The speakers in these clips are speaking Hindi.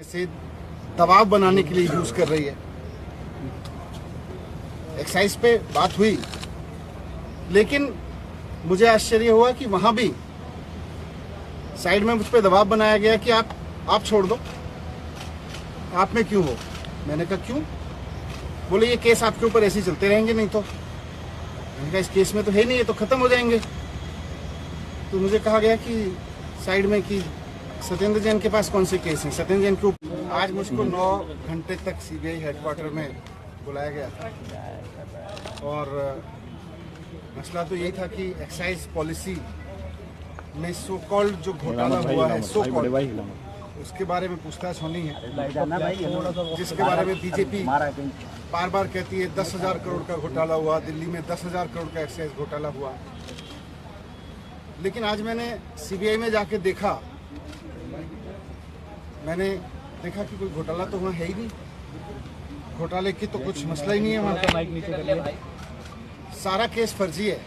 से दबाव बनाने के लिए यूज कर रही है। एक्साइज पे बात हुई, लेकिन मुझे आश्चर्य हुआ कि वहां भी साइड में मुझ पे दबाव बनाया गया कि आप छोड़ दो, आप में क्यों हो। मैंने कहा क्यों? बोले ये केस आपके ऊपर ऐसे ही चलते रहेंगे, नहीं तो। मैंने कहा इस केस में तो है नहीं, ये तो खत्म हो जाएंगे। तो मुझे कहा गया कि साइड में कि सत्येंद्र जैन के पास कौन से केस हैं, सत्येंद्र जैन के ऊपर। आज मुझको 9 घंटे तक सीबीआई हेडक्वार्टर में बुलाया गया था और मसला तो यही था कि एक्साइज पॉलिसी में सो कॉल्ड जो घोटाला हुआ है, सो कॉल्ड, उसके बारे में पूछताछ होनी है, जिसके बारे में बीजेपी बार बार कहती है 10,000 करोड़ का घोटाला हुआ, दिल्ली में 10,000 करोड़ का एक्साइज घोटाला हुआ। लेकिन आज मैंने सीबीआई में जाके देखा, मैंने देखा कि कोई घोटाला तो वहाँ है ही नहीं, घोटाले की तो कुछ मसला ही नहीं है वहाँ। सारा केस फर्जी है,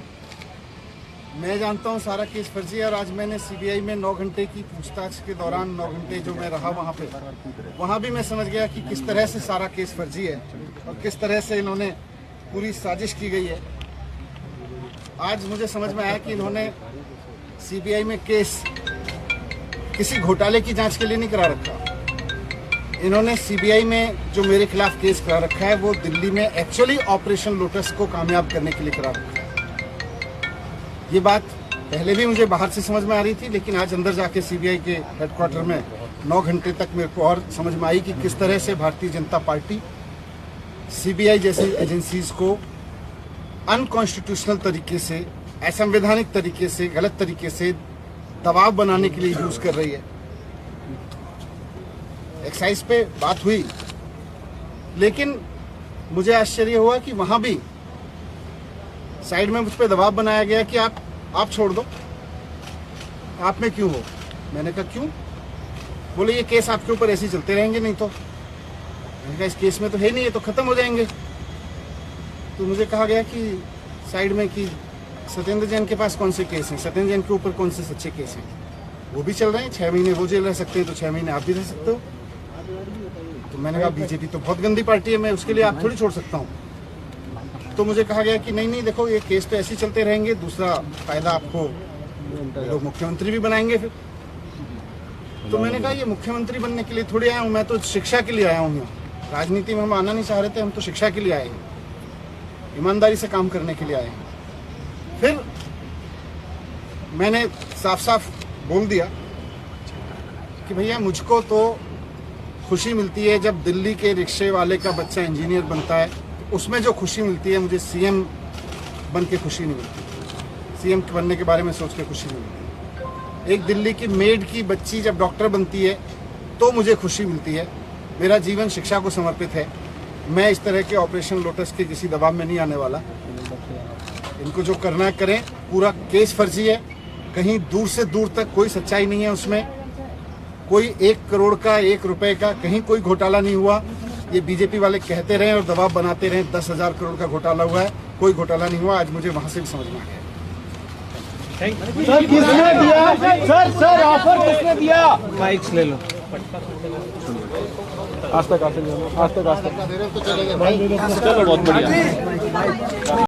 मैं जानता हूँ सारा केस फर्जी है। और आज मैंने सीबीआई में 9 घंटे की पूछताछ के दौरान 9 घंटे जो मैं रहा वहाँ पे, वहाँ भी मैं समझ गया कि किस तरह से सारा केस फर्जी है और किस तरह से इन्होंने पूरी साजिश की गई है। आज मुझे समझ में आया कि इन्होंने सीबीआई में केस किसी घोटाले की जांच के लिए नहीं करा रखा। इन्होंने सीबीआई में जो मेरे खिलाफ केस करा रखा है वो दिल्ली में एक्चुअली ऑपरेशन लोटस को कामयाब करने के लिए करा रखा है। ये बात पहले भी मुझे बाहर से समझ में आ रही थी, लेकिन आज अंदर जाके सीबीआई के हेडक्वार्टर में 9 घंटे तक मेरे को और समझ में आई कि किस तरह से भारतीय जनता पार्टी सीबीआई जैसी एजेंसीज को अनकॉन्स्टिट्यूशनल तरीके से, असंवैधानिक तरीके से, गलत तरीके से दबाव बनाने के लिए यूज कर रही है। एक्साइज पे बात हुई, लेकिन मुझे आश्चर्य हुआ कि वहां भी साइड में मुझ पे दबाव बनाया गया कि आप छोड़ दो, आप में क्यों हो। मैंने कहा क्यों? बोले ये केस आपके ऊपर ऐसे ही चलते रहेंगे, नहीं तो। मैंने कहा इस केस में तो है नहीं, ये तो खत्म हो जाएंगे। तो मुझे कहा गया कि साइड में कि सत्येंद्र जैन के पास कौन से केस हैं, सत्येंद्र जैन के ऊपर कौन से सच्चे केस हैं, वो भी चल रहे हैं। 6 महीने वो जेल रह सकते हैं तो 6 महीने आप भी रह सकते हो। तो मैंने कहा बीजेपी तो बहुत गंदी पार्टी है, मैं उसके लिए आप थोड़ी छोड़ सकता हूँ। तो मुझे कहा गया कि नहीं देखो ये केस तो ऐसे ही चलते रहेंगे, दूसरा फायदा आपको लोग मुख्यमंत्री भी बनाएंगे फिर। तो मैंने कहा ये मुख्यमंत्री बनने के लिए थोड़ी आया हूँ, मैं तो शिक्षा के लिए आया हूँ। राजनीति में हम आना नहीं चाह रहे थे, हम तो शिक्षा के लिए आए हैं, ईमानदारी से काम करने के लिए आए हैं। फिर मैंने साफ साफ बोल दिया कि भैया मुझको तो खुशी मिलती है जब दिल्ली के रिक्शे वाले का बच्चा इंजीनियर बनता है, उसमें जो खुशी मिलती है, मुझे सीएम बन के खुशी नहीं मिलती, सीएम बनने के बारे में सोच के खुशी नहीं मिलती। एक दिल्ली की मेड की बच्ची जब डॉक्टर बनती है तो मुझे खुशी मिलती है। मेरा जीवन शिक्षा को समर्पित है। मैं इस तरह के ऑपरेशन लोटस के किसी दबाव में नहीं आने वाला। इनको जो करना है करें। पूरा केस फर्जी है, कहीं दूर से दूर तक कोई सच्चाई नहीं है उसमें। कोई 1 करोड़ का, 1 रुपए का कहीं कोई घोटाला नहीं हुआ। ये बीजेपी वाले कहते रहे और दबाव बनाते रहे 10,000 करोड़ का घोटाला हुआ है, कोई घोटाला नहीं हुआ। आज मुझे वहां से भी समझ में आ गया। सर किसने दिया? सर ऑफर किसने दिया? माइक्स ले लो। आज तक चलो बहुत बढ़िया।